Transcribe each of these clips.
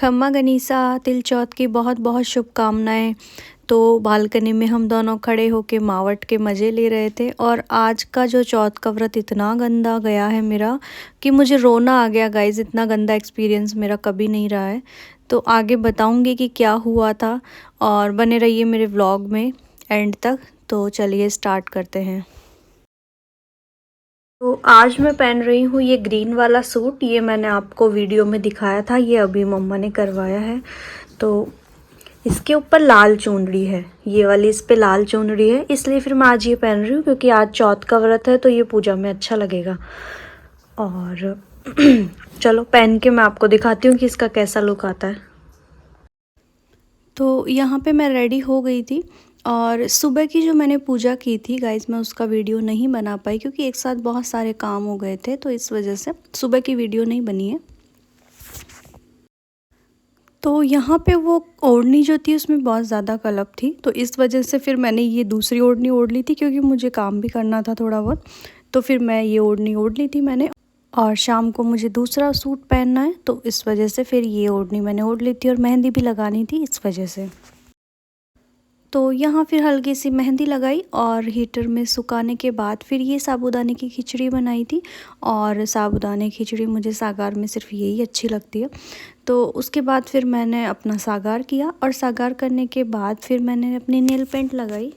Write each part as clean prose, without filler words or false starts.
खम्मा गनीसा तिल चौथ की बहुत बहुत शुभकामनाएं। तो बालकनी में हम दोनों खड़े होके मावट के मज़े ले रहे थे और आज का जो चौथ का व्रत इतना गंदा गया है मेरा कि मुझे रोना आ गया गाइस। इतना गंदा एक्सपीरियंस मेरा कभी नहीं रहा है। तो आगे बताऊंगी कि क्या हुआ था और बने रहिए मेरे व्लॉग में एंड तक। तो चलिए स्टार्ट करते हैं। तो आज मैं पहन रही हूँ ये ग्रीन वाला सूट। ये मैंने आपको वीडियो में दिखाया था, ये अभी मम्मा ने करवाया है। तो इसके ऊपर लाल चुनरी है, ये वाली इस पे लाल चुनरी है, इसलिए फिर मैं आज ये पहन रही हूँ क्योंकि आज चौथ का व्रत है तो ये पूजा में अच्छा लगेगा। और चलो पहन के मैं आपको दिखाती हूँ कि इसका कैसा लुक आता है। तो यहाँ पे मैं रेडी हो गई थी और सुबह की जो मैंने पूजा की थी गाइस, मैं उसका वीडियो नहीं बना पाई क्योंकि एक साथ बहुत सारे काम हो गए थे, तो इस वजह से सुबह की वीडियो नहीं बनी है। तो यहाँ पे वो ओढ़नी जो थी उसमें बहुत ज़्यादा कलप थी, तो इस वजह से फिर मैंने ये दूसरी ओढ़नी ओढ़ ली थी क्योंकि मुझे काम भी करना था थोड़ा बहुत। तो फिर मैं ये ओढ़नी ओढ़ ली थी मैंने, और शाम को मुझे दूसरा सूट पहनना है तो इस वजह से फिर ये ओढ़नी मैंने ओढ़ ली थी और मेहंदी भी लगानी थी इस वजह से। तो यहाँ फिर हल्की सी मेहंदी लगाई और हीटर में सुखाने के बाद फिर ये साबूदाने की खिचड़ी बनाई थी। और साबूदाने की खिचड़ी मुझे सागार में सिर्फ यही अच्छी लगती है। तो उसके बाद फिर मैंने अपना सागार किया और सागार करने के बाद फिर मैंने अपनी नेल पेंट लगाई।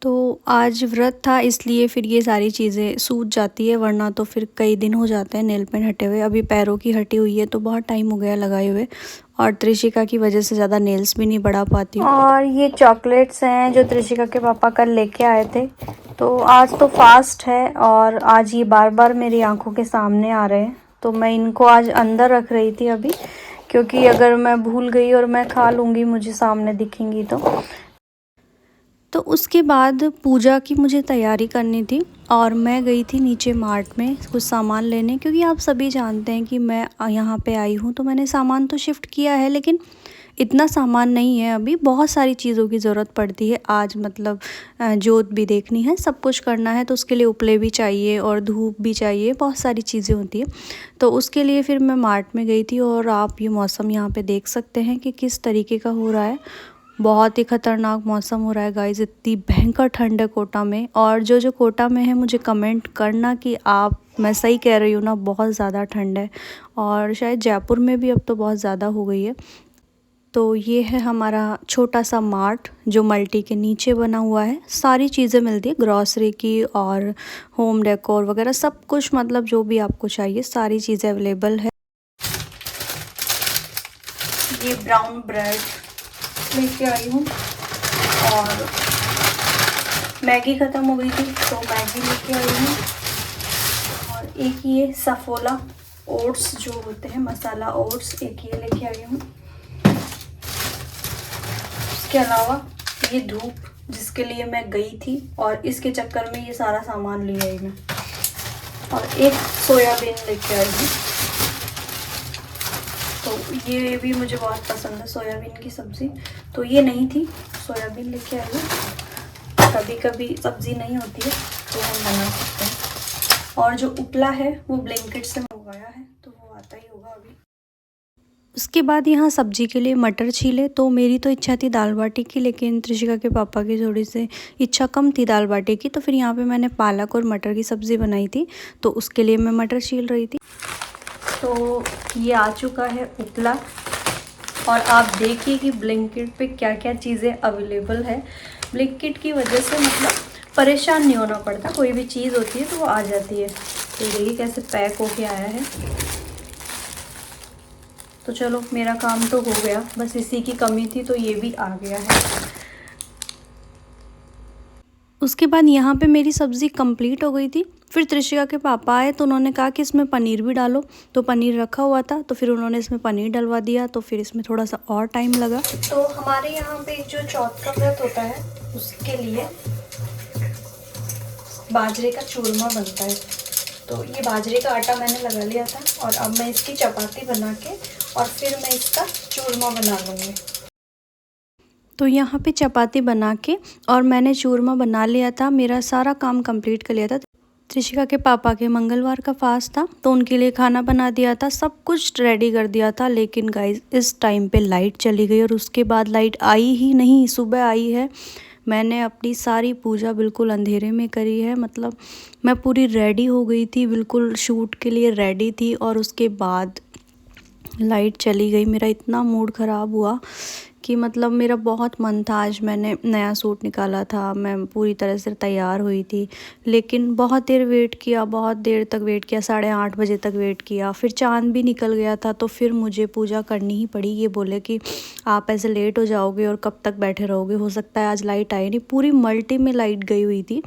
तो आज व्रत था इसलिए फिर ये सारी चीज़ें सूझ जाती है, वरना तो फिर कई दिन हो जाते हैं नेल पेंट हटे हुए। अभी पैरों की हटी हुई है तो बहुत टाइम हो गया लगाए हुए, और त्रिशिका की वजह से ज़्यादा नेल्स भी नहीं बढ़ा पाती हूँ। और ये चॉकलेट्स हैं जो त्रिशिका के पापा कल लेके आए थे। तो आज तो फास्ट है और आज ये बार बार मेरी आंखों के सामने आ रहे हैं, तो मैं इनको आज अंदर रख रही थी अभी, क्योंकि अगर मैं भूल गई और मैं खा लूँगी मुझे सामने दिखेंगी तो उसके बाद पूजा की मुझे तैयारी करनी थी और मैं गई थी नीचे मार्ट में कुछ सामान लेने, क्योंकि आप सभी जानते हैं कि मैं यहाँ पे आई हूँ तो मैंने सामान तो शिफ्ट किया है, लेकिन इतना सामान नहीं है, अभी बहुत सारी चीज़ों की ज़रूरत पड़ती है। आज मतलब जोत भी देखनी है, सब कुछ करना है, तो उसके लिए उपले भी चाहिए और धूप भी चाहिए, बहुत सारी चीज़ें होती है। तो उसके लिए फिर मैं मार्ट में गई थी और आप ये मौसम यहाँ पे देख सकते हैं कि किस तरीके का हो रहा है। बहुत ही ख़तरनाक मौसम हो रहा है गाइस, इतनी भयंकर ठंड है कोटा में। और जो कोटा में है मुझे कमेंट करना कि आप, मैं सही कह रही हूँ ना, बहुत ज़्यादा ठंड है। और शायद जयपुर में भी अब तो बहुत ज़्यादा हो गई है। तो ये है हमारा छोटा सा मार्ट जो मल्टी के नीचे बना हुआ है। सारी चीज़ें मिलती है ग्रॉसरी की और होम डेकोर वगैरह सब कुछ, मतलब जो भी आपको चाहिए सारी चीज़ें अवेलेबल है। ये ब्राउन ब्रेड लेके आई हूँ और मैगी ख़त्म हो गई थी तो मैगी लेके आई हूँ। और एक ये सफोला ओट्स जो होते हैं, मसाला ओट्स, एक ये लेके आई हूँ। इसके अलावा ये धूप जिसके लिए मैं गई थी और इसके चक्कर में ये सारा सामान ले आई मैं। और एक सोयाबीन लेके आई हूँ, तो ये भी मुझे बहुत पसंद है सोयाबीन की सब्ज़ी, तो ये नहीं थी, सोयाबीन लेके आई हूँ। कभी कभी सब्ज़ी नहीं होती है तो हम बना सकते हैं। और जो उपला है वो ब्लैंकेट से मंगवाया है तो वो आता ही होगा अभी। उसके बाद यहाँ सब्जी के लिए मटर छीले, तो मेरी तो इच्छा थी दाल बाटी की, लेकिन त्रिशिका के पापा की थोड़ी सी इच्छा कम थी दाल बाटी की, तो फिर यहाँ पे मैंने पालक और मटर की सब्ज़ी बनाई थी, तो उसके लिए मैं मटर छील रही थी। तो ये आ चुका है उपला, और आप देखिए कि ब्लिंकिट पे क्या क्या चीज़ें अवेलेबल है। ब्लिंकिट की वजह से मतलब परेशान नहीं होना पड़ता, कोई भी चीज़ होती है तो वो आ जाती है। तो देखिए कैसे पैक होके आया है। तो चलो मेरा काम तो हो गया, बस इसी की कमी थी, तो ये भी आ गया है। उसके बाद यहाँ पे मेरी सब्ज़ी कंप्लीट हो गई थी। फिर त्रिशिका के पापा आए तो उन्होंने कहा कि इसमें पनीर भी डालो, तो पनीर रखा हुआ था तो फिर उन्होंने इसमें पनीर डलवा दिया, तो फिर इसमें थोड़ा सा और टाइम लगा। तो हमारे यहाँ पे जो चौथ का व्रत होता है उसके लिए बाजरे का चूरमा बनता है। तो ये बाजरे का आटा मैंने लगा लिया था और अब मैं इसकी चपाती बना के और फिर मैं इसका चूरमा बना लूँगी। तो यहाँ पे चपाती बना के और मैंने चूरमा बना लिया था, मेरा सारा काम कंप्लीट कर लिया था। त्रिशिका के पापा के मंगलवार का फास्ट था तो उनके लिए खाना बना दिया था, सब कुछ रेडी कर दिया था। लेकिन गाइस इस टाइम पे लाइट चली गई और उसके बाद लाइट आई ही नहीं, सुबह आई है। मैंने अपनी सारी पूजा बिल्कुल अंधेरे में करी है, मतलब मैं पूरी रेडी हो गई थी, बिल्कुल शूट के लिए रेडी थी और उसके बाद लाइट चली गई। मेरा इतना मूड ख़राब हुआ कि मतलब मेरा बहुत मन था, आज मैंने नया सूट निकाला था, मैं पूरी तरह से तैयार हुई थी, लेकिन बहुत देर वेट किया, बहुत देर तक वेट किया, 8:30 बजे तक वेट किया, फिर चाँद भी निकल गया था तो फिर मुझे पूजा करनी ही पड़ी। ये बोले कि आप ऐसे लेट हो जाओगे और कब तक बैठे रहोगे, हो सकता है आज लाइट आए नहीं, पूरी मल्टी में लाइट गई हुई थी।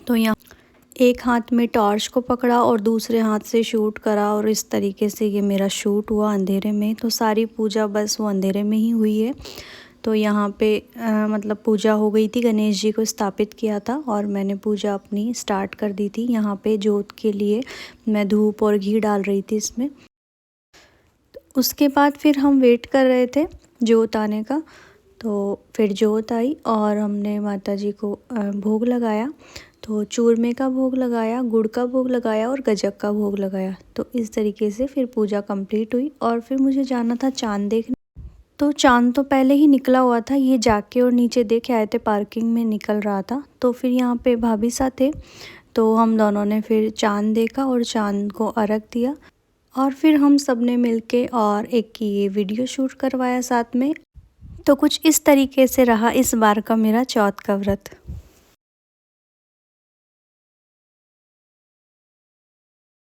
तो यहाँ एक हाथ में टॉर्च को पकड़ा और दूसरे हाथ से शूट करा और इस तरीके से ये मेरा शूट हुआ अंधेरे में। तो सारी पूजा बस वो अंधेरे में ही हुई है। तो यहाँ पे मतलब पूजा हो गई थी, गणेश जी को स्थापित किया था और मैंने पूजा अपनी स्टार्ट कर दी थी। यहाँ पे जोत के लिए मैं धूप और घी डाल रही थी इसमें। उसके बाद फिर हम वेट कर रहे थे जोत आने का, तो फिर जोत आई और हमने माता जी को भोग लगाया। तो चूरमे का भोग लगाया, गुड़ का भोग लगाया और गज्जक का भोग लगाया। तो इस तरीके से फिर पूजा कंप्लीट हुई और फिर मुझे जाना था चाँद देखने। तो चाँद तो पहले ही निकला हुआ था, ये जाके और नीचे देख आए थे, पार्किंग में निकल रहा था। तो फिर यहाँ पे भाभी साहब थे तो हम दोनों ने फिर चाँद देखा और चाँद को अर्घ दिया और फिर हम सब ने मिलके और एक ये वीडियो शूट करवाया साथ में। तो कुछ इस तरीके से रहा इस बार का मेरा चौथ का व्रत।